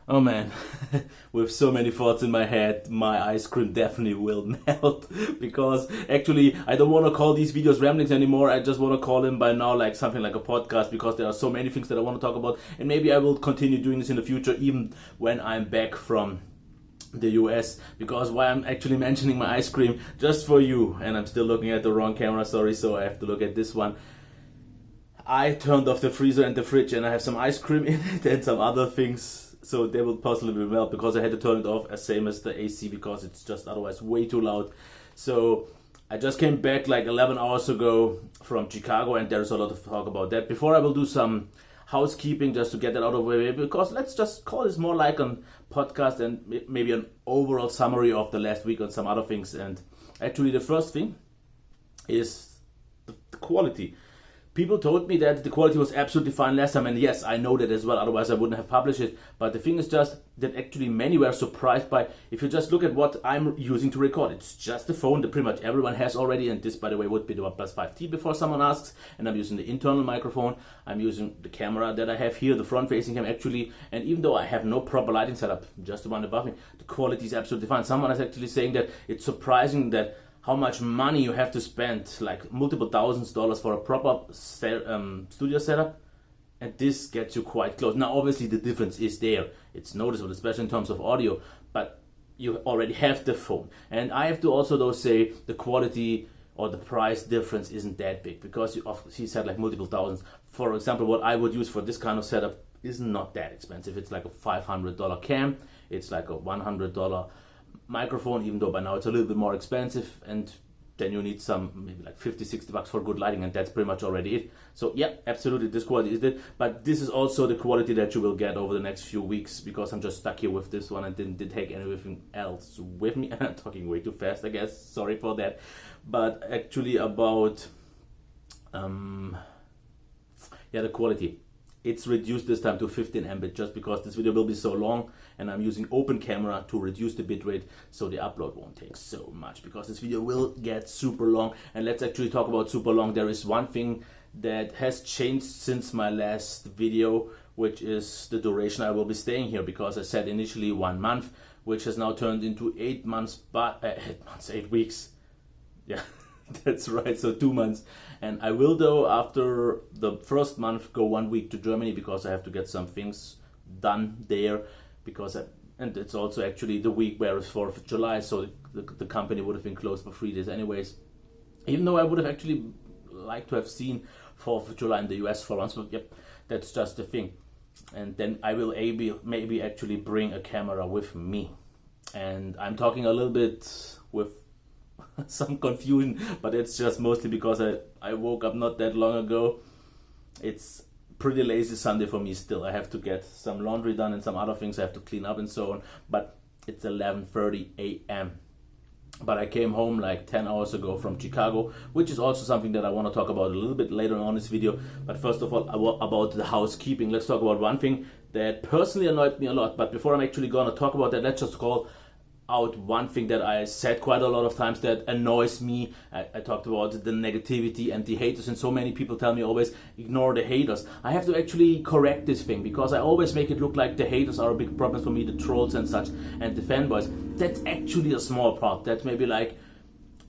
Oh man, with so many thoughts in my head, my ice cream definitely will melt. Because actually, I don't want to call these videos ramblings anymore. I just want to call them by now like something like a podcast because there are so many things that I want to talk about. And maybe I will continue doing this in the future, even when I'm back from the US. Because why I'm actually mentioning my ice cream just for you, and I'm still looking at the wrong camera, sorry, so I have to look at this one. I turned off the freezer and the fridge, and I have some ice cream in it and some other things. So they will possibly melt because I had to turn it off, as same as the AC, because it's just otherwise way too loud. So I just came back like 11 hours ago from Chicago, and there's a lot of talk about that. Before I will do some housekeeping just to get that out of the way, because let's just call this more like a podcast and maybe an overall summary of the last week on some other things. And actually the first thing is the quality. People told me that the quality was absolutely fine last time, and yes, I know that as well, otherwise I wouldn't have published it. But the thing is just that actually many were surprised by, if you just look at what I'm using to record, it's just the phone that pretty much everyone has already, and this, by the way, would be the OnePlus 5T before someone asks, and I'm using the internal microphone, I'm using the camera that I have here, the front-facing cam actually, and even though I have no proper lighting setup, just the one above me, the quality is absolutely fine. Someone is actually saying that it's surprising that how much money you have to spend, like multiple $1000s for a proper studio setup, and this gets you quite close. Now obviously the difference is there, it's noticeable, especially in terms of audio, but you already have the phone. And I have to also though say the quality or the price difference isn't that big, because he said like multiple thousands. For example, what I would use for this kind of setup is not that expensive. It's like a $500 cam, it's like a $100 microphone, even though by now it's a little bit more expensive, and then you need some maybe like 50-60 bucks for good lighting, and that's pretty much already it. So yeah, absolutely this quality is it, but this is also the quality that you will get over the next few weeks, because I'm just stuck here with this one and didn't take anything else with me. I'm talking way too fast, I guess, sorry for that. But actually about the quality, it's reduced this time to 15 Mbit just because this video will be so long, and I'm using open camera to reduce the bitrate so the upload won't take so much, because this video will get super long. And let's actually talk about super long. There is one thing that has changed since my last video, which is the duration I will be staying here, because I said initially 1 month, which has now turned into 8 months, but 8 weeks. Yeah. That's right, so 2 months. And I will though after the first month go 1 week to Germany, because I have to get some things done there, and it's also actually the week where it's 4th of July, so the company would have been closed for 3 days anyways, even though I would have actually liked to have seen 4th of July in the US for once. But yep, that's just the thing. And then I will maybe actually bring a camera with me, and I'm talking a little bit with some confusion, but it's just mostly because I woke up not that long ago. It's pretty lazy Sunday for me still. I have to get some laundry done and some other things I have to clean up and so on, but it's 11:30 a.m. But I came home like 10 hours ago from Chicago, which is also something that I want to talk about a little bit later on in this video. But first of all, about the housekeeping, let's talk about one thing that personally annoyed me a lot. But before I'm actually going to talk about that, let's just call out one thing that I said quite a lot of times that annoys me. I talked about the negativity and the haters, and so many people tell me always ignore the haters. I have to actually correct this thing, because I always make it look like the haters are a big problem for me, the trolls and such, and the fanboys. That's actually a small part. That's maybe like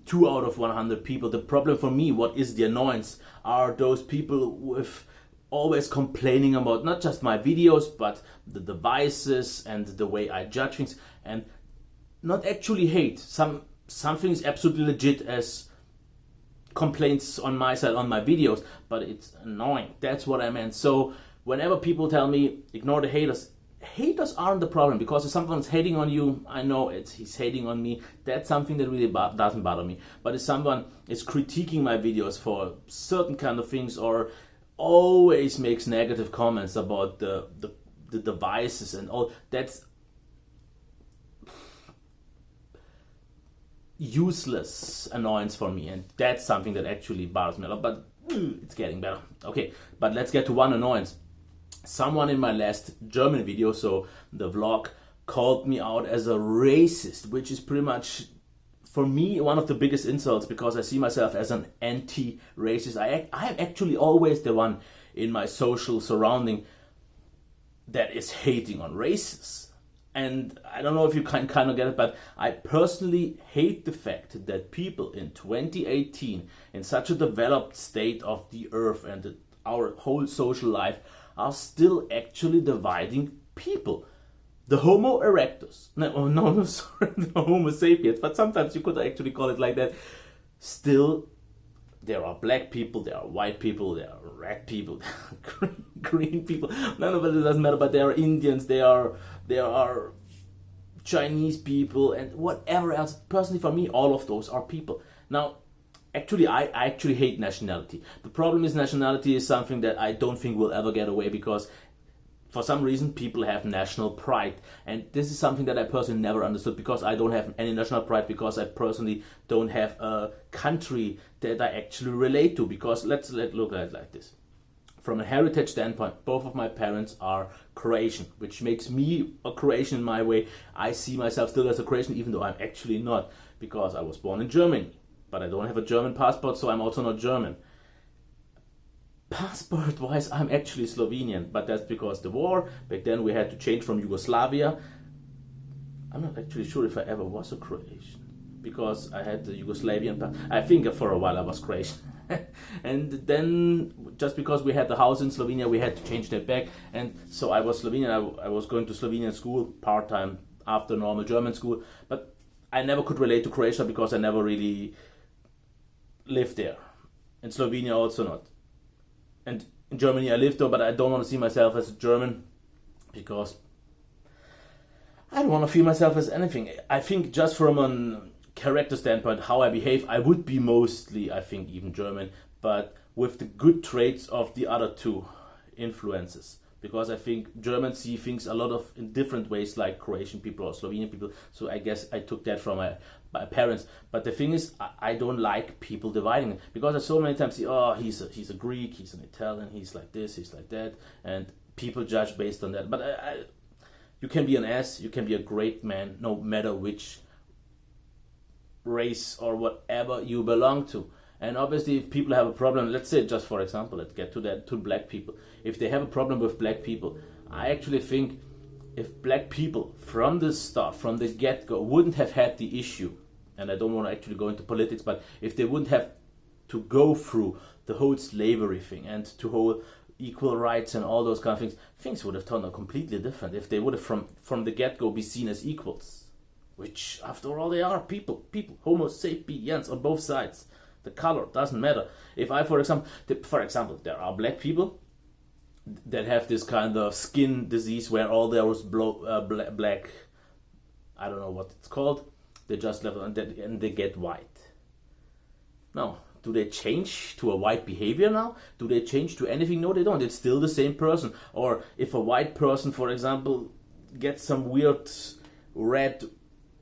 2 out of 100 people. The problem for me, what is the annoyance, are those people with always complaining about not just my videos, but the devices and the way I judge things, and not actually hate. Something is absolutely legit as complaints on my side on my videos, but it's annoying. That's what I meant. So whenever people tell me ignore the haters, haters aren't the problem, because if someone's hating on you, I know he's hating on me. That's something that really doesn't bother me. But if someone is critiquing my videos for certain kind of things, or always makes negative comments about the devices and all, that's useless annoyance for me, and that's something that actually bothers me a lot. But it's getting better. Okay, but let's get to one annoyance. Someone in my last German video, so the vlog, called me out as a racist, which is pretty much for me one of the biggest insults, because I see myself as an anti-racist. I am actually always the one in my social surrounding that is hating on races. And I don't know if you can kind of get it, but I personally hate the fact that people in 2018, in such a developed state of the earth and our whole social life, are still actually dividing people. The Homo erectus, no, sorry, the Homo sapiens, but sometimes you could actually call it like that. Still, there are black people, there are white people, there are red people, there are green people. None of it doesn't matter, but there are Indians, there are Chinese people, and whatever else. Personally, for me, all of those are people. Now, actually, I actually hate nationality. The problem is nationality is something that I don't think will ever get away, because for some reason people have national pride, and this is something that I personally never understood, because I don't have any national pride, because I personally don't have a country that I actually relate to. Because let's look at it like this. From a heritage standpoint, both of my parents are Croatian, which makes me a Croatian in my way. I see myself still as a Croatian, even though I'm actually not, because I was born in Germany, but I don't have a German passport, so I'm also not German. Passport-wise, I'm actually Slovenian, but that's because the war. Back then we had to change from Yugoslavia. I'm not actually sure if I ever was a Croatian, because I had the Yugoslavian. I think for a while I was Croatian. And then, just because we had the house in Slovenia, we had to change that back. And so I was Slovenian. I was going to Slovenian school part-time after normal German school. But I never could relate to Croatia, because I never really lived there. In Slovenia also not. And in Germany I lived there, but I don't want to see myself as a German, because I don't want to feel myself as anything. I think just from a character standpoint, how I behave, I would be mostly, I think, even German, but with the good traits of the other two influences. Because I think Germans see things a lot of in different ways, like Croatian people or Slovenian people. So I guess I took that from my parents. But the thing is, I don't like people dividing it, because I so many times see, oh, he's a Greek, he's an Italian, he's like this, he's like that, and people judge based on that. But you can be an ass, you can be a great man, no matter which race or whatever you belong to. And obviously, if people have a problem, let's say, just for example, let's get to that, to black people. If they have a problem with black people, I actually think if black people from the start, from the get-go, wouldn't have had the issue, and I don't want to actually go into politics, but if they wouldn't have to go through the whole slavery thing and to whole equal rights and all those kind of things, things would have turned out completely different. If they would have from the get-go be seen as equals, which after all they are, people, Homo sapiens on both sides. The color doesn't matter. If I, for example, there are black people that have this kind of skin disease where all there was black, I don't know what it's called, they just level and they get white. Now, do they change to a white behavior now? Do they change to anything? No, they don't. It's still the same person. Or if a white person, for example, gets some weird red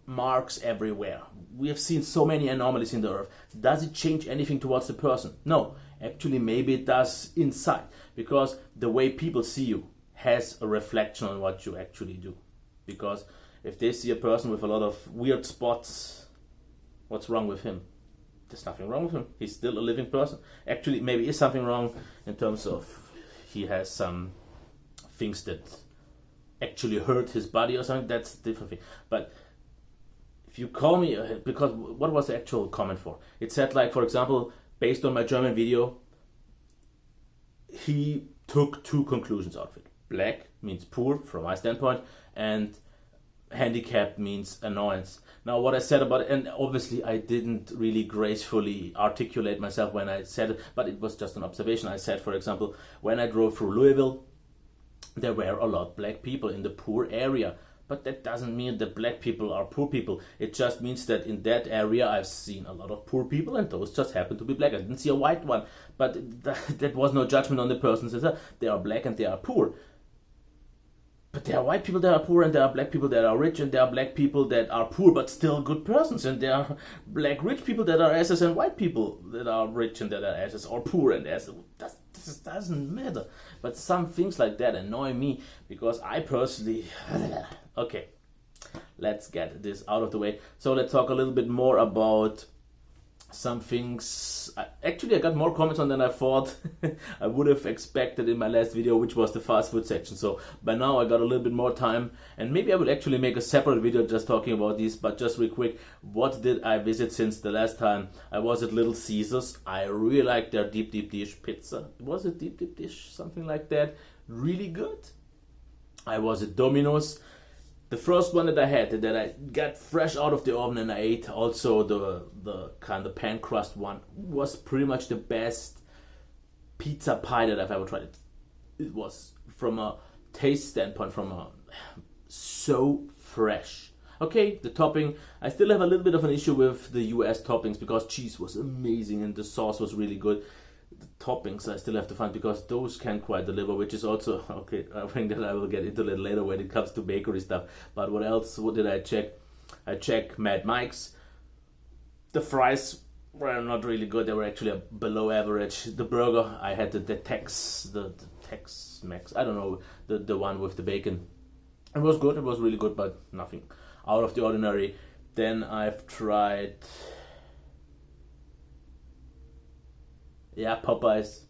marks everywhere. We have seen so many anomalies in the earth. Does it change anything towards the person? No. Actually, maybe it does inside, because the way people see you has a reflection on what you actually do. Because if they see a person with a lot of weird spots, what's wrong with him? There's nothing wrong with him. He's still a living person. Actually, maybe is something wrong in terms of he has some things that actually hurt his body or something. That's a different thing. But if you call me, because what was the actual comment for? It said, like, for example, based on my German video, he took two conclusions out of it. Black means poor, from my standpoint, and handicapped means annoyance. Now, what I said about it, and obviously I didn't really gracefully articulate myself when I said it, but it was just an observation. I said, for example, when I drove through Louisville, there were a lot of black people in the poor area. But that doesn't mean that black people are poor people. It just means that in that area I've seen a lot of poor people, and those just happen to be black. I didn't see a white one. But that was no judgment on the person. They are black and they are poor. But there are white people that are poor, and there are black people that are rich, and there are black people that are poor but still good persons, and there are black rich people that are asses, and white people that are rich and that are asses, or poor and asses. This doesn't matter. But some things like that annoy me, because I personally... Okay, let's get this out of the way. So let's talk a little bit more about some things. Actually, I got more comments on than I thought I would have expected in my last video, which was the fast food section. So by now I got a little bit more time, and maybe I will actually make a separate video just talking about these. But just real quick, what did I visit since the last time I was at Little Caesars? I really like their deep dish pizza. Was it deep dish, something like that? Really good. I was at Domino's. The first one that I had, that I got fresh out of the oven and I ate, also the kind of pan crust one, was pretty much the best pizza pie that I've ever tried. It was, from a taste standpoint, so fresh. Okay, the topping, I still have a little bit of an issue with the US toppings because cheese was amazing and the sauce was really good. The toppings I still have to find because those can't quite deliver, which is also okay. I think that I will get into a little later when it comes to bakery stuff. But what else? What did I check? I checked Mad Mike's. The fries were not really good. They were actually below average. The burger, I had the Tex Mex. I don't know, the one with the bacon. It was good. It was really good, but nothing out of the ordinary. Then I've tried. Yeah, Popeyes,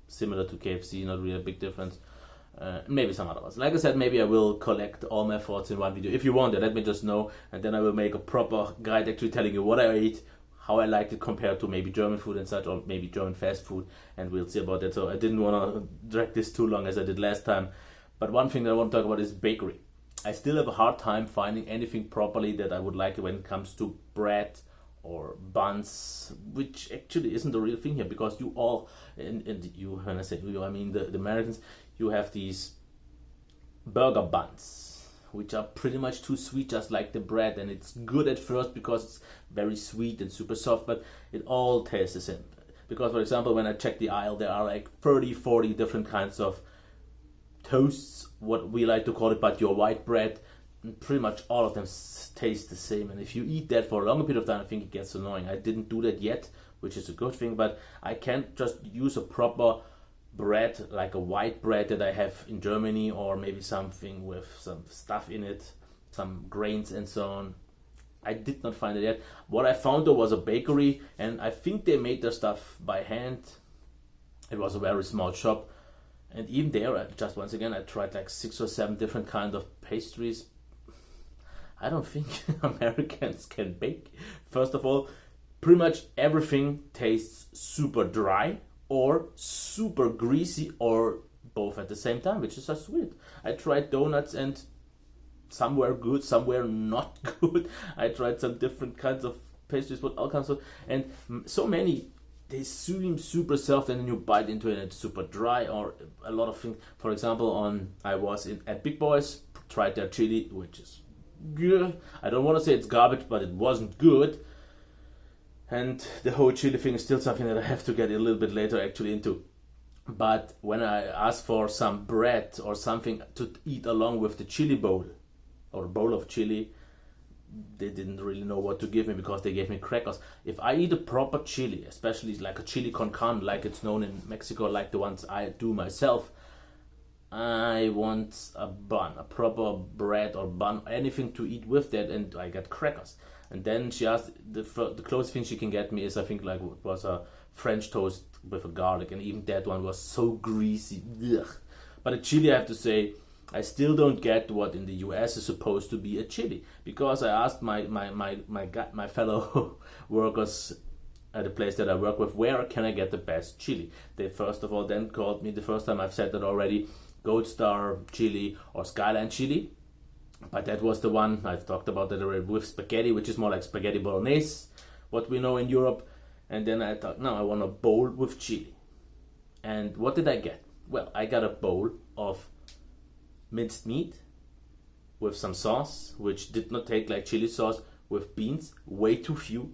similar to KFC, not really a big difference. Maybe some other ones. Like I said, maybe I will collect all my thoughts in one video. If you want it, let me just know, and then I will make a proper guide actually telling you what I ate, how I liked it compared to maybe German food and such, or maybe German fast food, and we'll see about that. So I didn't want to drag this too long as I did last time. But one thing that I want to talk about is bakery. I still have a hard time finding anything properly that I would like when it comes to bread or buns, which actually isn't the real thing here, because you all, and you, when I say you, I mean the Americans, you have these burger buns, which are pretty much too sweet, just like the bread, and it's good at first because it's very sweet and super soft, but it all tastes the same. Because, for example, when I check the aisle, there are like 30-40 different kinds of toasts, what we like to call it, but your white bread, and pretty much all of them taste the same, and if you eat that for a longer period of time, I think it gets annoying. I didn't do that yet, which is a good thing, but I can't just use a proper bread, like a white bread that I have in Germany, or maybe something with some stuff in it, some grains and so on. I did not find it yet. What I found though was a bakery, and I think they made their stuff by hand. It was a very small shop, and even there, just once again, I tried like 6 or 7 different kinds of pastries. I don't think Americans can bake. First of all, pretty much everything tastes super dry or super greasy, or both at the same time, which is just weird. I tried donuts and some were good, some were not good. I tried some different kinds of pastries with all kinds of, and so many, they seem super soft, and then you bite into it and it's super dry, or a lot of things. For example, I was at Big Boys, tried their chili, which is good. I don't want to say it's garbage, but it wasn't good. And the whole chili thing is still something that I have to get a little bit later actually into. But when I asked for some bread or something to eat along with the chili bowl, or a bowl of chili, they didn't really know what to give me, because they gave me crackers. If I eat a proper chili, especially like a chili con carne, like it's known in Mexico, like the ones I do myself, I want a bun, a proper bread or bun, anything to eat with that, and I get crackers. And then she asked, the closest thing she can get me is, I think, like, it was a French toast with a garlic, and even that one was so greasy. Ugh. But a chili, I have to say, I still don't get what in the US is supposed to be a chili, because I asked my fellow workers at the place that I work with, where can I get the best chili? They first of all then called me, the first time I've said that already, Gold Star chili or Skyline chili, but that was the one I've talked about that already, with spaghetti, which is more like spaghetti bolognese, what we know in Europe. And then I thought, no, I want a bowl with chili. And what did I get? Well, I got a bowl of minced meat with some sauce, which did not taste like chili sauce, with beans, way too few,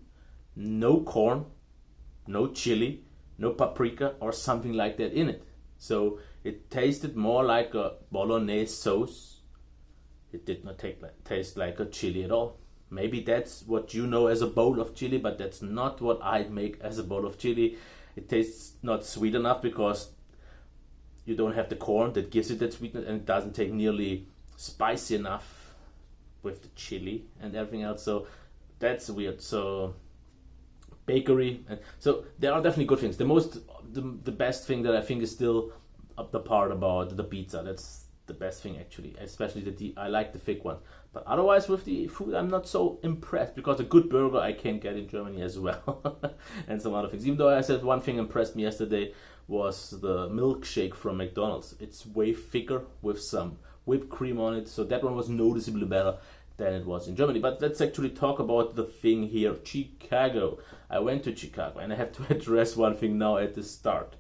no corn, no chili, no paprika or something like that in it. So it tasted more like a bolognese sauce. It did not taste like a chili at all. Maybe that's what you know as a bowl of chili, but that's not what I'd make as a bowl of chili. It tastes not sweet enough because you don't have the corn that gives it that sweetness, and it doesn't take nearly spicy enough with the chili and everything else. So that's weird. So bakery, and so there are definitely good things. The best thing that I think is still up the part about the pizza. That's the best thing actually, especially I like the thick one. But otherwise with the food I'm not so impressed, because a good burger I can get in Germany as well and some other things. Even though I said one thing impressed me yesterday was the milkshake from McDonald's. It's way thicker with some whipped cream on it, so that one was noticeably better than it was in Germany. But let's actually talk about the thing here, Chicago. I went to Chicago and I have to address one thing now at the start.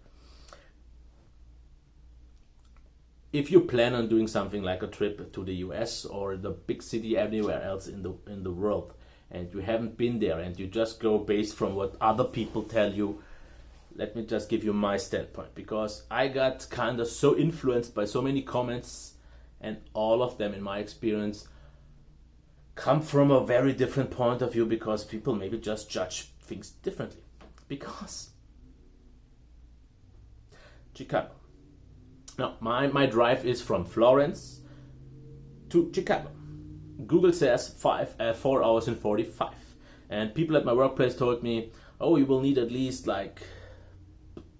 If you plan on doing something like a trip to the US or the big city anywhere else in the world, and you haven't been there and you just go based from what other people tell you, let me just give you my standpoint, because I got kind of so influenced by so many comments, and all of them in my experience come from a very different point of view, because people maybe just judge things differently. Because Chicago. Now, my drive is from Florence to Chicago. Google says 4 hours and 45. And people at my workplace told me, oh, you will need at least like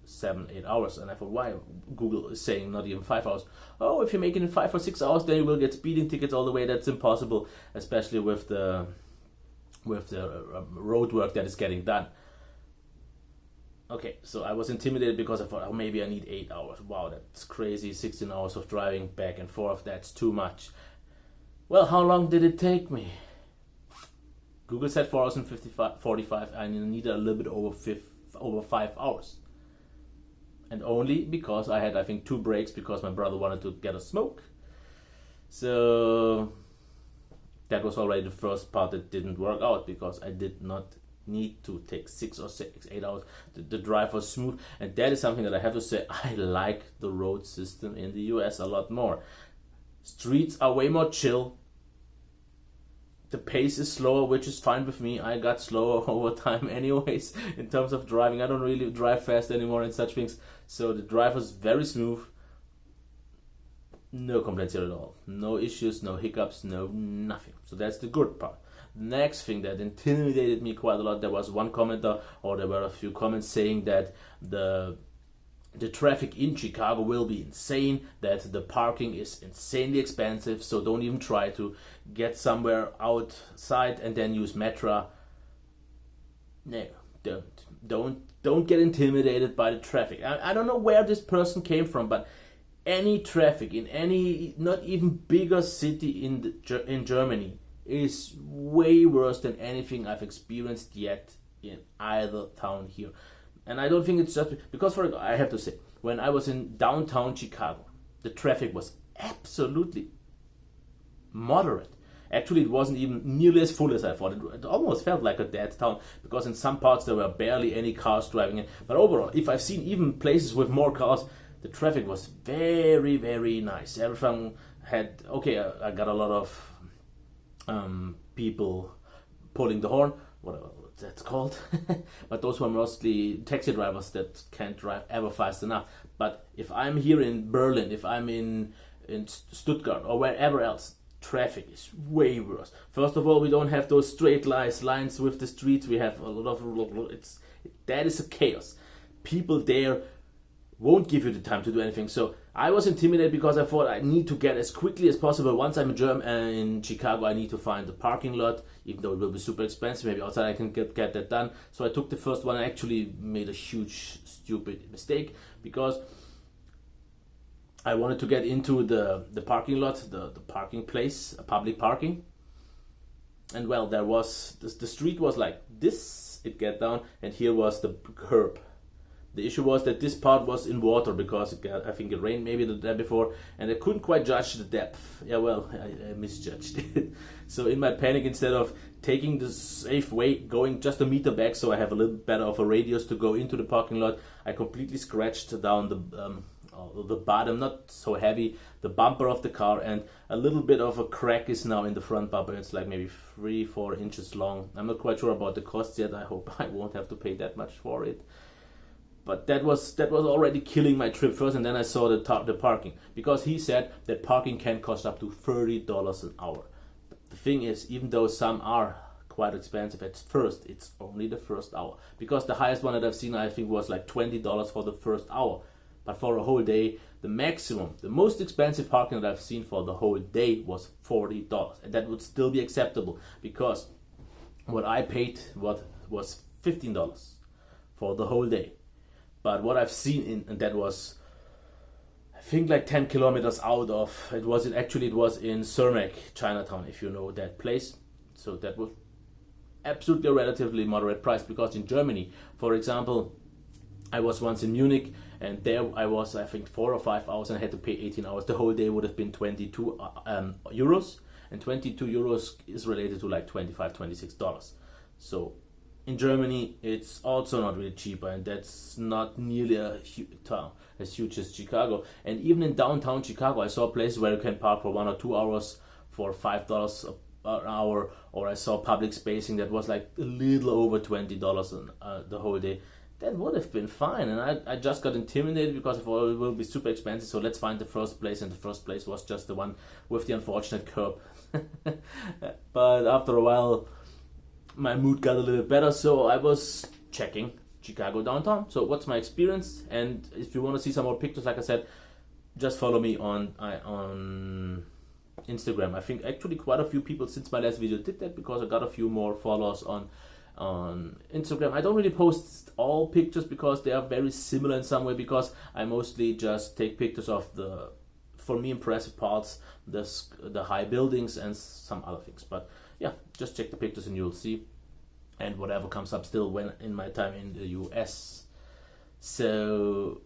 7-8 hours. And I thought, why? Google is saying not even 5 hours. Oh, if you make it in 5 or 6 hours, then you will get speeding tickets all the way. That's impossible, especially with the road work that is getting done. Okay, so I was intimidated because I thought, oh, maybe I need 8 hours. Wow, that's crazy. 16 hours of driving back and forth, that's too much. Well, how long did it take me? Google said 4 hours and 45. I needed a little bit over 5 hours. And only because I had, I think, 2 breaks because my brother wanted to get a smoke. So that was already the first part that didn't work out, because I did not need to take 6 or 8 hours. The drive was smooth, and that is something that I have to say. I like the road system in the US a lot more. Streets are way more chill. The pace is slower, which is fine with me. I got slower over time anyways in terms of driving. I don't really drive fast anymore and such things. So the drive was very smooth. No complaints here at all. No issues, no hiccups, no nothing. So that's the good part. Next thing that intimidated me quite a lot, there was one commenter, or there were a few comments saying that the traffic in Chicago will be insane, that the parking is insanely expensive, so don't even try to get somewhere outside and then use Metro. No, don't get intimidated by the traffic. I don't know where this person came from, but any traffic in any, not even bigger city in Germany, is way worse than anything I've experienced yet in either town here. And I don't think it's just because, I have to say, when I was in downtown Chicago, the traffic was absolutely moderate. Actually, it wasn't even nearly as full as I thought. It almost felt like a dead town, because in some parts there were barely any cars driving in. But overall, if I've seen even places with more cars, the traffic was very, very nice. Everything had, okay, I got a lot of people pulling the horn, whatever that's called, but those were mostly taxi drivers that can't drive ever fast enough. But if I'm here in Berlin, if I'm in Stuttgart or wherever else, traffic is way worse. First of all, we don't have those straight lines with the streets. We have a lot of that is a chaos. People there won't give you the time to do anything. So I was intimidated because I thought I need to get as quickly as possible. Once I'm in Chicago, I need to find the parking lot, even though it will be super expensive. Maybe outside I can get that done. So I took the first one. I actually made a huge, stupid mistake, because I wanted to get into the parking lot, the parking place, a public parking. And well, there was, the street was like this, it get down, and here was the curb. The issue was that this part was in water, because I think it rained maybe the day before, and I couldn't quite judge the depth. Yeah, well, I misjudged it. So in my panic, instead of taking the safe way, going just a meter back so I have a little better of a radius to go into the parking lot, I completely scratched down the bottom, not so heavy, the bumper of the car, and a little bit of a crack is now in the front bumper. It's like maybe 3-4 inches long. I'm not quite sure about the costs yet. I hope I won't have to pay that much for it. But that was already killing my trip first, and then I saw the parking, because he said that parking can cost up to $30 an hour. The thing is, even though some are quite expensive at first. It's only the first hour, because the highest one that I've seen, I think, was like $20 for the first hour. But for a whole day, the maximum, the most expensive parking that I've seen for the whole day was $40, and that would still be acceptable, because what I paid was $15 for the whole day. But what I've seen and that was, I think, like 10 kilometers out of, it was in Cermak, Chinatown, if you know that place. So that was absolutely a relatively moderate price, because in Germany, for example, I was once in Munich, and there I was, I think, 4 or 5 hours, and I had to pay 18 hours. The whole day would have been 22 euros, and 22 euros is related to like $25, $26. So in Germany, it's also not really cheaper, and that's not nearly a town as huge as Chicago. And even in downtown Chicago, I saw places where you can park for 1 or 2 hours for $5 an hour, or I saw public spacing that was like a little over $20 the whole day. That would have been fine, and I just got intimidated because I thought it will be super expensive, so let's find the first place, and the first place was just the one with the unfortunate curb. But after a while, my mood got a little better, so I was checking Chicago downtown. So what's my experience? And if you want to see some more pictures, like I said, just follow me on Instagram. I think actually quite a few people since my last video did that, because I got a few more followers on Instagram. I don't really post all pictures because they are very similar in some way, because I mostly just take pictures of the, for me, impressive parts, the high buildings and some other things. But yeah, just check the pictures and you'll see, and whatever comes up still when in my time in the US. So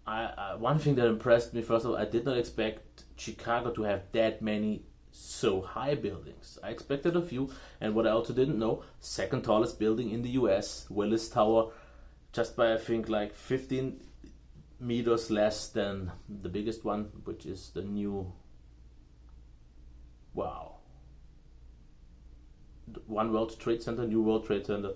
I one thing that impressed me, first of all, I did not expect Chicago to have that many so high buildings. I expected a few, and what I also didn't know, second tallest building in the US, Willis Tower, just by I think like 15 meters less than the biggest one, which is the new, wow, One World Trade Center, New World Trade Center.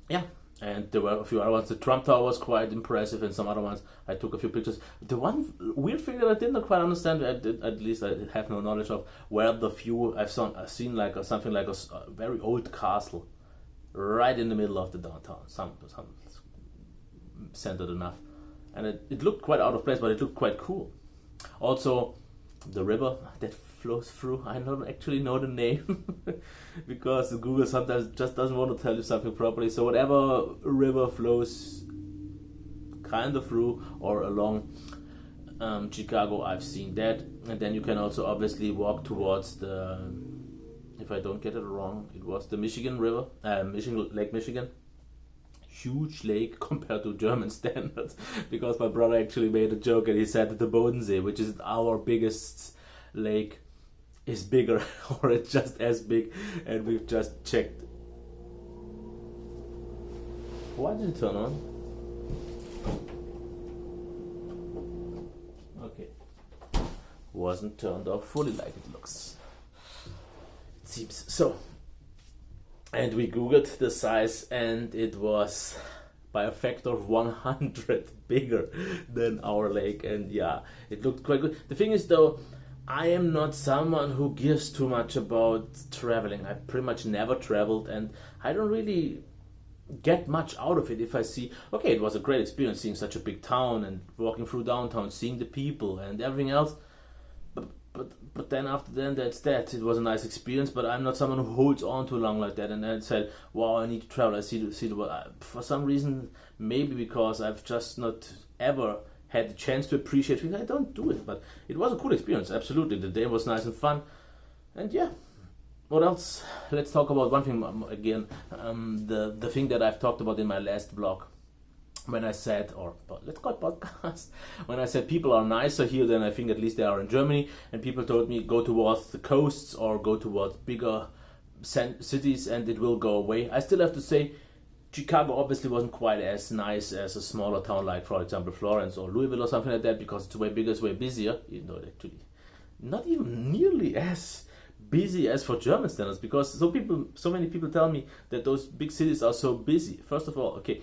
Yeah, and there were a few other ones. The Trump Tower was quite impressive, and some other ones. I took a few pictures. The one weird thing that I did not quite understand, at least I have no knowledge of, where the view I've seen like something like a very old castle, right in the middle of the downtown, some centered enough, and it looked quite out of place, but it looked quite cool. Also, the river that flows through, I don't actually know the name because Google sometimes just doesn't want to tell you something properly. So whatever river flows kind of through or along Chicago, I've seen that. And then you can also obviously walk towards the, if I don't get it wrong, it was the Michigan River, Lake Michigan. Huge lake compared to German standards, because my brother actually made a joke and he said that the Bodensee, which is our biggest lake, is bigger or it's just as big, and we've just checked. Why did it turn on? Okay, wasn't turned off fully like it looks, it seems. So, and we googled the size, and it was by a factor of 100 bigger than our lake, and yeah, it looked quite good. The thing is though, I am not someone who gives too much about traveling. I pretty much never traveled, and I don't really get much out of it if I see, okay, it was a great experience seeing such a big town and walking through downtown, seeing the people and everything else. But then after then, that's that. It was a nice experience, but I'm not someone who holds on too long like that and then said, wow, I need to travel, I see the world. For some reason, maybe because I've just not ever had the chance to appreciate things, I don't do it. But it was a cool experience, absolutely. The day was nice and fun. And yeah, what else? Let's talk about one thing again. The thing that I've talked about in my last vlog. When I said, or let's call it podcast, when I said people are nicer here than I think at least they are in Germany, and people told me go towards the coasts or go towards bigger cities and it will go away. I still have to say Chicago obviously wasn't quite as nice as a smaller town like, for example, Florence or Louisville or something like that, because it's way bigger, it's way busier, even though actually not even nearly as busy as for German standards, because so many people tell me that those big cities are so busy. First of all, okay,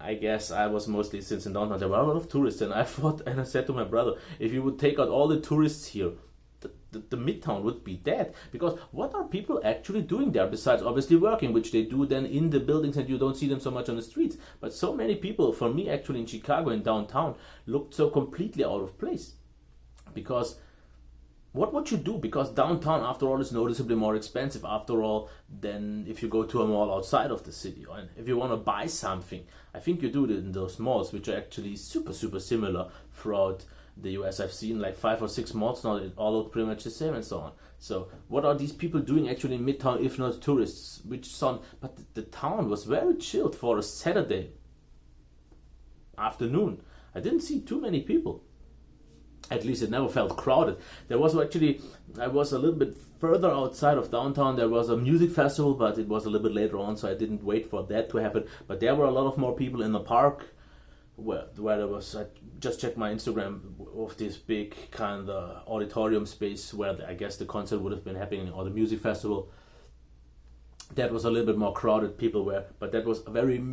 I guess I was mostly since in downtown, there were a lot of tourists, and I thought, and I said to my brother, if you would take out all the tourists here, the the Midtown would be dead. Because what are people actually doing there besides obviously working, which they do then in the buildings and you don't see them so much on the streets. But so many people, for me actually in Chicago, in downtown, looked so completely out of place. Because what would you do? Because downtown, after all, is noticeably more expensive, after all, than if you go to a mall outside of the city. And if you want to buy something, I think you do it in those malls, which are actually super, super similar throughout the US. I've seen like 5 or 6 malls now, it all look pretty much the same and so on. So what are these people doing actually in Midtown, if not tourists? But the town was very chilled for a Saturday afternoon. I didn't see too many people. At least it never felt crowded. There was actually, I was a little bit further outside of downtown. There was a music festival, but it was a little bit later on, so I didn't wait for that to happen. But there were a lot of more people in the park, where there was, I just checked my Instagram of this big kind of auditorium space where I guess the concert would have been happening, or the music festival. That was a little bit more crowded, people were, but that was a very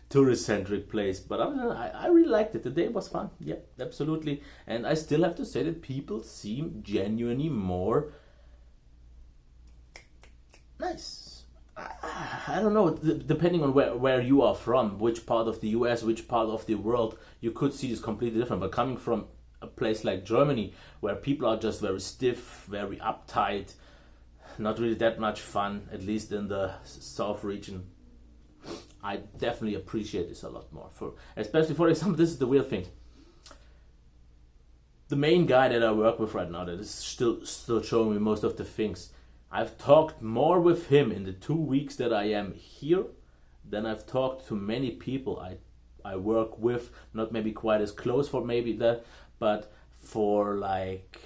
tourist-centric place. But I really liked it. The day was fun. Yeah, absolutely. And I still have to say that people seem genuinely more nice. I don't know, depending on where you are from, which part of the US, which part of the world, you could see this completely different. But coming from a place like Germany, where people are just very stiff, very uptight, not really that much fun, at least in the South region, I definitely appreciate this a lot more. Especially, for example, this is the weird thing. The main guy that I work with right now, that is still showing me most of the things, I've talked more with him in the 2 weeks that I am here than I've talked to many people I work with, not maybe quite as close for maybe that, but for like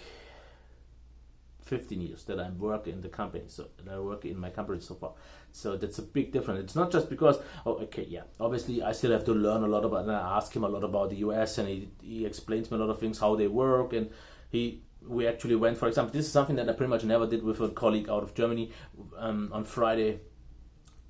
15 years that I work in the company, so that I work in my company so far. So that's a big difference. It's not just because, obviously I still have to learn a lot about, and I ask him a lot about the US, and he explains me a lot of things, how they work, and we actually went, for example, this is something that I pretty much never did with a colleague out of Germany. On Friday,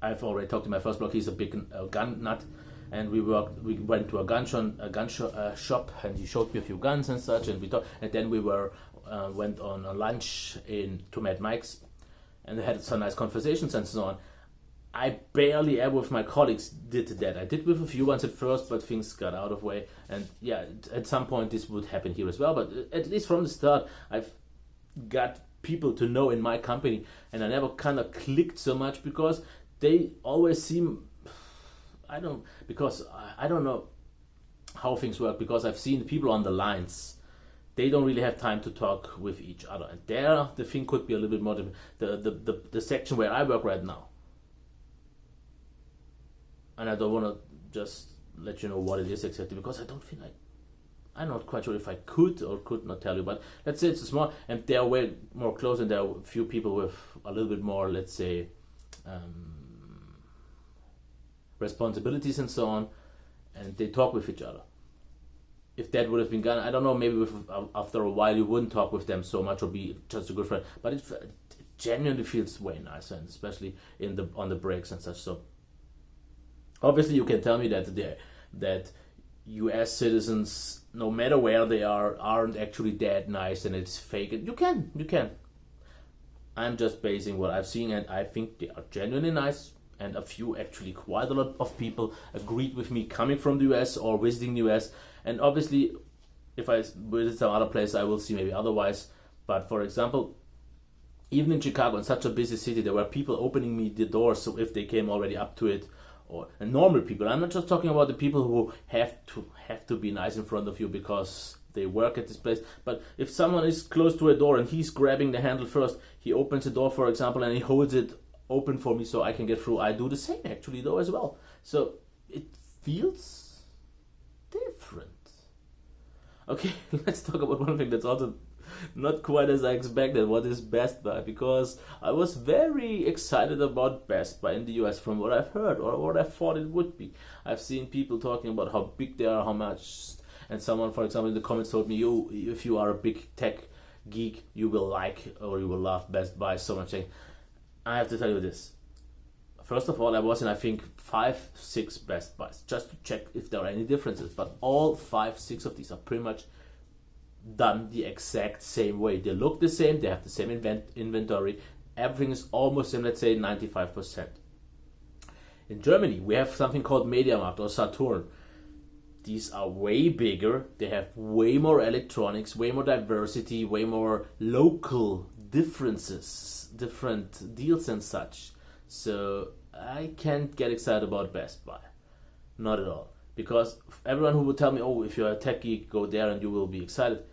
I've already talked to my first blog. He's a big gun nut, and we went to a gun shop, and he showed me a few guns and such, and we talked, and then we went on a lunch to Mad Mike's, and they had some nice conversations and so on. I barely ever with my colleagues did that. I did with a few ones at first, but things got out of way. And yeah, at some point this would happen here as well. But at least from the start, I've got people to know in my company, and I never kind of clicked so much because they always seem, I don't know how things work, because I've seen people on the lines. They don't really have time to talk with each other. And there, the thing could be a little bit more different. The section where I work right now, and I don't want to just let you know what it is exactly, because I don't feel like, I'm not quite sure if I could or could not tell you, but let's say it's small, and they're way more close, and there are a few people with a little bit more, let's say, responsibilities and so on, and they talk with each other. If that would have been gone, I don't know, maybe after a while you wouldn't talk with them so much or be just a good friend, but it genuinely feels way nicer, and especially on the breaks and such. So obviously you can tell me that US citizens, no matter where they are, aren't actually that nice and it's fake. You can. I'm just basing what I've seen, and I think they are genuinely nice, and actually quite a lot of people agreed with me coming from the US or visiting the US. And obviously, if I visit some other place, I will see maybe otherwise. But for example, even in Chicago, in such a busy city, there were people opening me the doors, so if they came already up to it, and normal people. I'm not just talking about the people who have to be nice in front of you because they work at this place. But if someone is close to a door and he's grabbing the handle first, he opens the door, for example, and he holds it open for me so I can get through. I do the same actually though as well. So it feels different. Okay, let's talk about one thing that's also not quite as I expected. What is Best Buy? Because I was very excited about Best Buy in the US from what I've heard or what I thought it would be. I've seen people talking about how big they are, how much, and someone, for example, in the comments told me, if you are a big tech geek, you will like or you will love Best Buy so much. I have to tell you this. first of all, I was in, I think, 5-6 Best Buys just to check if there are any differences. But all 5-6 of these are pretty much done the exact same way. They look the same, they have the same inventory, everything is almost in, let's say, 95%. In Germany, we have something called MediaMarkt or Saturn. These are way bigger, they have way more electronics, way more diversity, way more local differences, different deals and such. So I can't get excited about Best Buy. Not at all. Because everyone who would tell me, oh, if you're a tech geek, go there and you will be excited.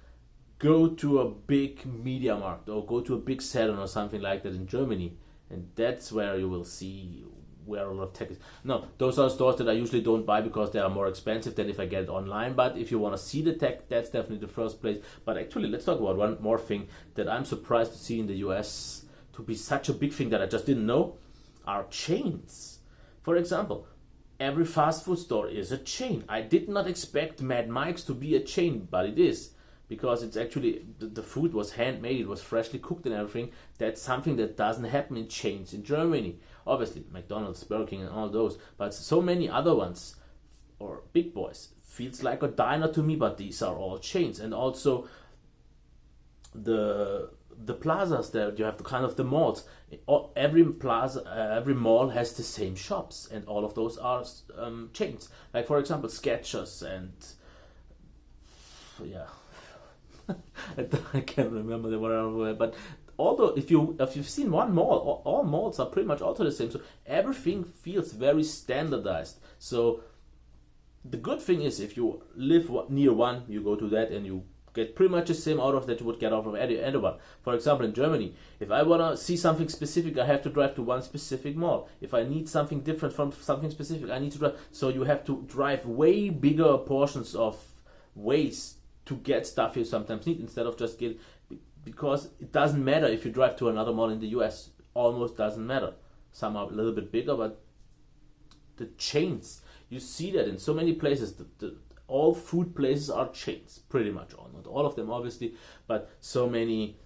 Go to a big MediaMarkt or go to a big Saturn or something like that in Germany. And that's where you will see where a lot of tech is. No, those are stores that I usually don't buy because they are more expensive than if I get it online. But if you want to see the tech, that's definitely the first place. But actually, let's talk about one more thing that I'm surprised to see in the US to be such a big thing that I just didn't know, are chains. For example, every fast food store is a chain. I did not expect Mad Mike's to be a chain, but it is. Because it's actually, the food was handmade, it was freshly cooked and everything. That's something that doesn't happen in chains in Germany. Obviously, McDonald's, Burger King and all those. But so many other ones, or big boys, feels like a diner to me, but these are all chains. And also, the plazas there, you have the kind of the malls. Every plaza, every mall has the same shops. And all of those are chains. Like, for example, Skechers and, yeah. I can't remember the word, but although if you've seen one mall, all malls are pretty much also the same. So everything feels very standardized. So the good thing is if you live near one, you go to that and you get pretty much the same out of that you would get out of any one. For example, in Germany, if I want to see something specific, I have to drive to one specific mall. If I need something different from something specific, I need to drive. So you have to drive way bigger portions of ways to get stuff you sometimes need instead of just get, because it doesn't matter if you drive to another mall in the US, almost doesn't matter. Some are a little bit bigger, but the chains, you see that in so many places, all food places are chains, pretty much all, not all of them obviously, but so many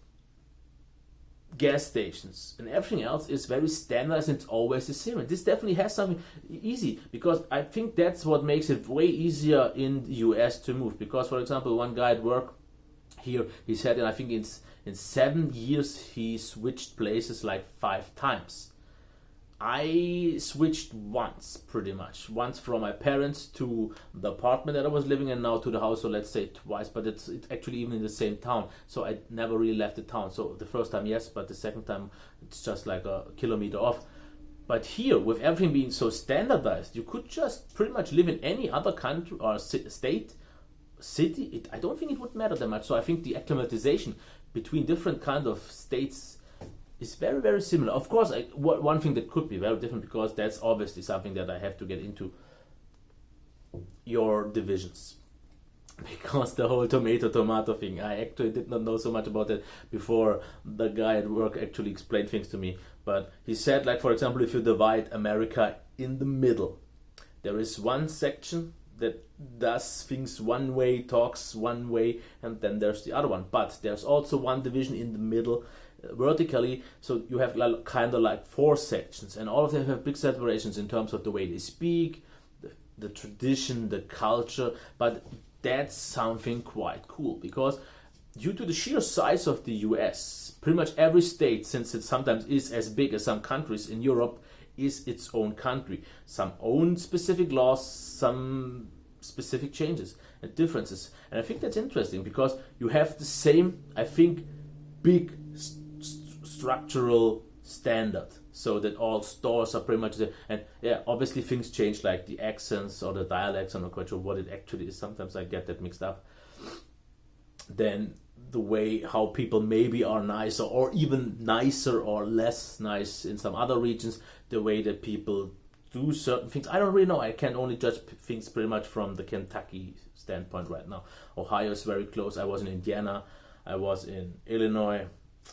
gas stations and everything else is very standardized and it's always the same. And this definitely has something easy, because I think that's what makes it way easier in the US to move. Because, for example, one guy at work here, he said, and I think in 7 years he switched places like 5 times. I switched once, pretty much. Once from my parents to the apartment that I was living in, now to the house, so let's say twice, but it's actually even in the same town. So I never really left the town. So the first time, yes, but the second time, it's just like a kilometer off. But here, with everything being so standardized, you could just pretty much live in any other country or state, city. I don't think it would matter that much. So I think the acclimatization between different kind of states is very, very similar. Of course, one thing that could be very different, because that's obviously something that I have to get into, your divisions. Because the whole tomato thing, I actually did not know so much about it before the guy at work actually explained things to me. But he said, like, for example, if you divide America in the middle, there is one section that does things one way, talks one way, and then there's the other one. But there's also one division in the middle, vertically, so you have kind of like 4 sections, and all of them have big separations in terms of the way they speak, the tradition, the culture. But that's something quite cool, because due to the sheer size of the US, pretty much every state, since it sometimes is as big as some countries in Europe, is its own country. Some own specific laws, some specific changes and differences. And I think that's interesting, because you have the same, I think, big structural standard, so that all stores are pretty much the same. And yeah, obviously things change, like the accents or the dialects. I'm not quite sure what it actually is. Sometimes I get that mixed up. Then the way how people maybe are nicer, or even nicer or less nice in some other regions, the way that people do certain things. I don't really know. I can only judge things pretty much from the Kentucky standpoint right now. Ohio is very close. I was in Indiana. I was in Illinois.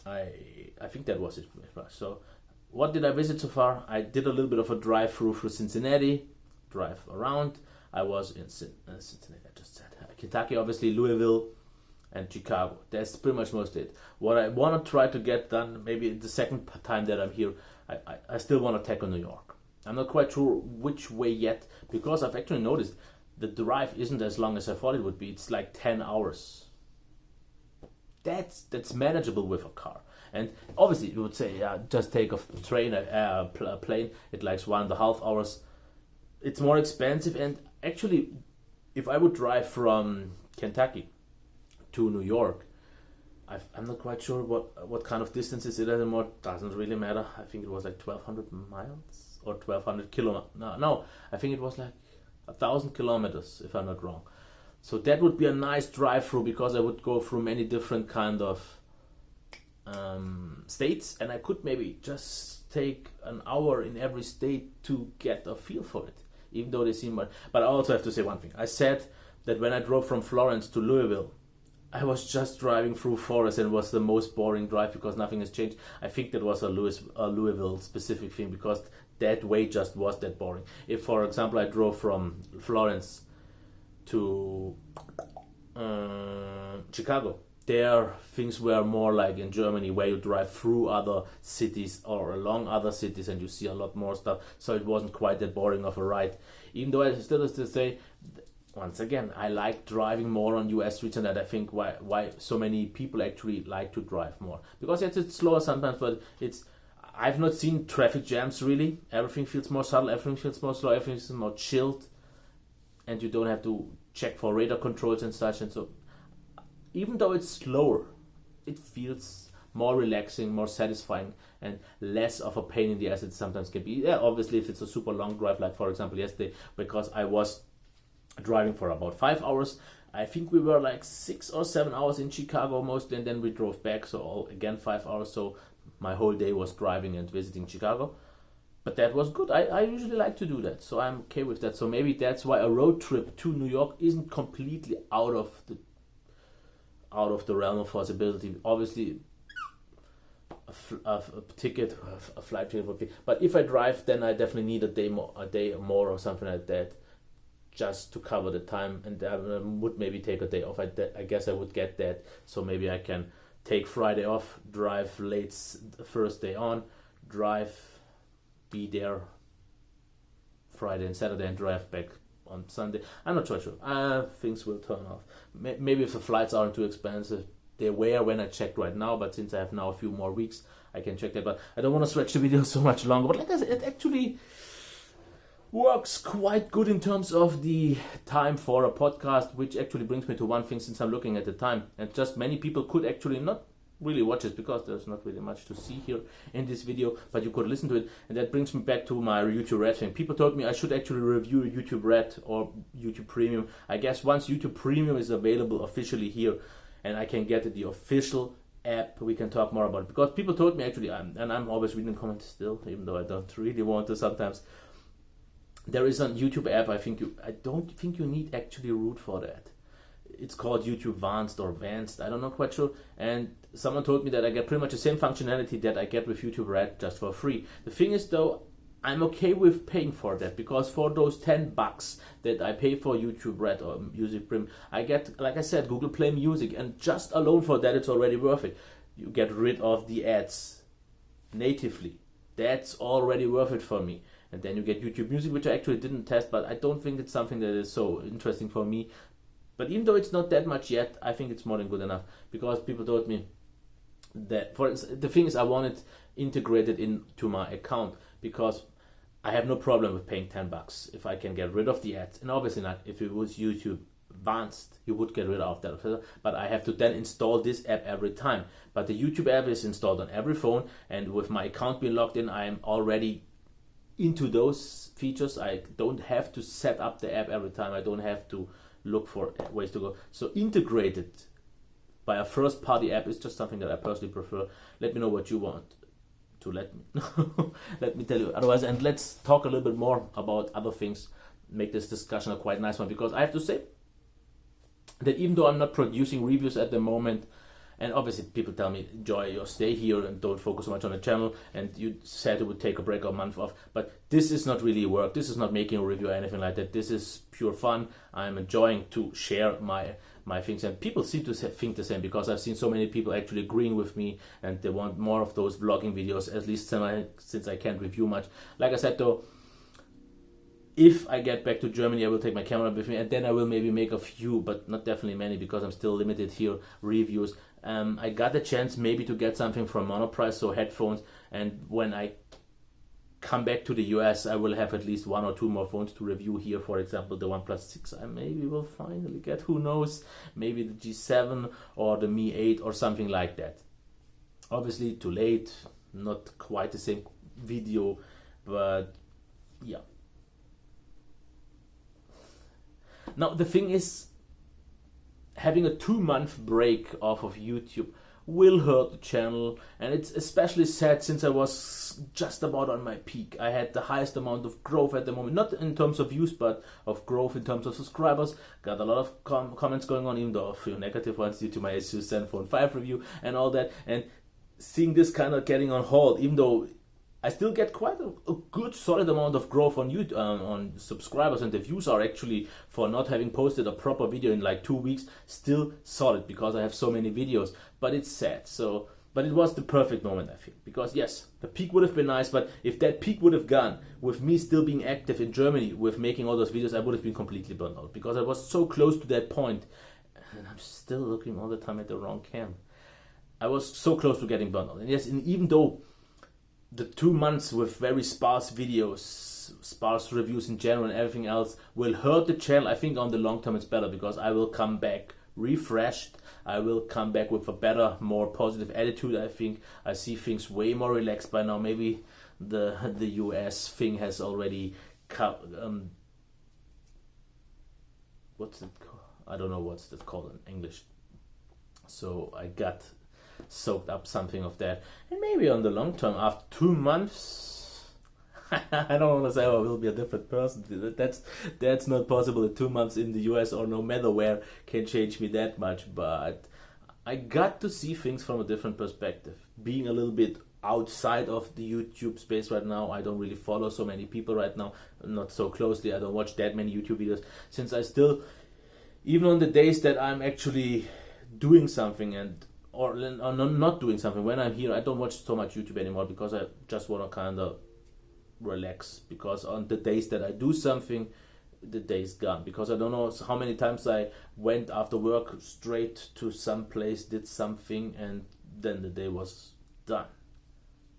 I think that was it. So what did I visit so far? I did a little bit of a drive through Cincinnati, drive around. I was in Cincinnati, I just said. Kentucky, obviously, Louisville, and Chicago. That's pretty much most it. What I want to try to get done, maybe the second time that I'm here, I still want to tackle New York. I'm not quite sure which way yet, because I've actually noticed the drive isn't as long as I thought it would be. It's like 10 hours. That's manageable with a car. And obviously you would say, yeah, just take a train, a plane, it likes 1.5 hours. It's more expensive, and actually if I would drive from Kentucky to New York, I'm not quite sure what kind of distance is it anymore. Doesn't really matter. I think it was like 1,200 miles or 1,200 kilometers. No, I think it was like 1,000 kilometers, if I'm not wrong. So that would be a nice drive through, because I would go through many different kind of states, and I could maybe just take an hour in every state to get a feel for it, even though they seem much. But I also have to say one thing. I said that when I drove from Florence to Louisville, I was just driving through forest, and it was the most boring drive because nothing has changed. I think that was a Louisville specific thing, because that way just was that boring. If, for example, I drove from Florence to Chicago, there things were more like in Germany, where you drive through other cities or along other cities and you see a lot more stuff, so it wasn't quite that boring of a ride. Even though I still have to say, once again, I like driving more on US streets, and that I think why so many people actually like to drive more, because it's slower sometimes, but I've not seen traffic jams really. Everything feels more subtle, everything feels more slow, everything feels more chilled, and you don't have to check for radar controls and such. And so even though it's slower, it feels more relaxing, more satisfying, and less of a pain in the ass it sometimes can be. Yeah, obviously if it's a super long drive, like for example yesterday, because I was driving for about 5 hours. I think we were like 6 or 7 hours in Chicago mostly, and then we drove back, so all again 5 hours. So my whole day was driving and visiting Chicago, but that was good. I usually like to do that, so I'm okay with that. So maybe that's why a road trip to New York isn't completely out of the realm of possibility. Obviously a flight ticket would be, but if I drive, then I definitely need a day more or something like that, just to cover the time, and I would maybe take a day off. I guess I would get that, so maybe I can take Friday off, drive late the first day on, be there Friday and Saturday, and drive back on Sunday. I'm not so sure. Things will turn off. Maybe if the flights aren't too expensive. They were when I checked right now, but since I have now a few more weeks, I can check that. But I don't want to stretch the video so much longer. But like I said, it actually works quite good in terms of the time for a podcast, which actually brings me to one thing, since I'm looking at the time, and just many people could actually not really watch it because there's not really much to see here in this video, but you could listen to it. And that brings me back to my YouTube Red thing. People told me I should actually review YouTube Red or YouTube Premium. I guess once YouTube Premium is available officially here and I can get the official app, we can talk more about it, because people told me actually, and I'm always reading comments still, even though I don't really want to sometimes. There is a YouTube app. I don't think you need actually root for that. It's called YouTube Advanced or Advanced. I don't know quite sure. And someone told me that I get pretty much the same functionality that I get with YouTube Red, just for free. The thing is though, I'm okay with paying for that, because for those $10 that I pay for YouTube Red or Music Premium, I get, like I said, Google Play Music, and just alone for that it's already worth it. You get rid of the ads natively. That's already worth it for me. And then you get YouTube Music, which I actually didn't test, but I don't think it's something that is so interesting for me. But even though it's not that much yet, I think it's more than good enough, because people told me that, for instance, the thing is, I want it integrated into my account, because I have no problem with paying $10 if I can get rid of the ads. And obviously not, if it was YouTube Advanced, you would get rid of that, but I have to then install this app every time. But the YouTube app is installed on every phone, and with my account being logged in, I am already into those features. I don't have to set up the app every time. I don't have to look for ways to go. So integrated by a first party app is just something that I personally prefer. Let me know what you want to let me tell you otherwise, and let's talk a little bit more about other things, make this discussion a quite nice one, because I have to say that even though I'm not producing reviews at the moment, and obviously people tell me, enjoy your stay here and don't focus so much on the channel, and you said it would take a break or a month off, but this is not really work. This is not making a review or anything like that. This is pure fun. I'm enjoying to share my things, and people seem to think the same, because I've seen so many people actually agreeing with me, and they want more of those vlogging videos, at least since I can't review much. Like I said though, if I get back to Germany, I will take my camera with me, and then I will maybe make a few, but not definitely many, because I'm still limited here, reviews. I got the chance maybe to get something from Monoprice, so headphones, and when I come back to the US, I will have at least 1 or 2 more phones to review here. For example, the OnePlus 6 I maybe will finally get, who knows, maybe the G7 or the Mi 8 or something like that. Obviously too late, not quite the same video, but yeah. Now the thing is, having a 2-month break off of YouTube will hurt the channel, and it's especially sad since I was just about on my peak. I had the highest amount of growth at the moment, not in terms of views, but of growth in terms of subscribers. Got a lot of comments going on, even though a few negative ones due to my Asus Zenfone 5 review and all that, and seeing this kind of getting on hold, even though I still get quite a good solid amount of growth on YouTube, on subscribers, and the views are actually, for not having posted a proper video in like 2 weeks, still solid because I have so many videos. But it's sad. So, but it was the perfect moment, I think, because yes, the peak would have been nice, but if that peak would have gone with me still being active in Germany with making all those videos, I would have been completely burned out because I was so close to that point, and I'm still looking all the time at the wrong cam. I was so close to getting burned out, and yes, and even though the 2 months with very sparse videos, sparse reviews in general and everything else will hurt the channel, I think on the long term it's better because I will come back refreshed. I will come back with a better, more positive attitude. I think I see things way more relaxed by now. Maybe the US thing has already what's it called? I don't know what's that called in English. So I got soaked up something of that, and maybe on the long term, after 2 months, I don't want to say I will be a different person. That's not possible. In 2 months in the US or no matter where can change me that much, but I got to see things from a different perspective. Being a little bit outside of the YouTube space right now, I don't really follow so many people right now, not so closely. I don't watch that many YouTube videos, since I still, even on the days that I'm actually doing something or not doing something, when I'm here, I don't watch so much YouTube anymore because I just want to kind of relax. Because on the days that I do something, the day's gone. Because I don't know how many times I went after work straight to some place, did something, and then the day was done.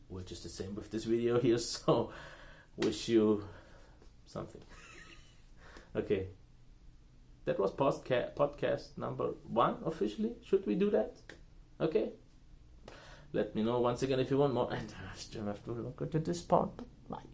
Which is the same with this video here. So, wish you something. Okay. That was podcast number 1 officially. Should we do that? Okay, let me know once again if you want more, and I still have to look at this part. Bye.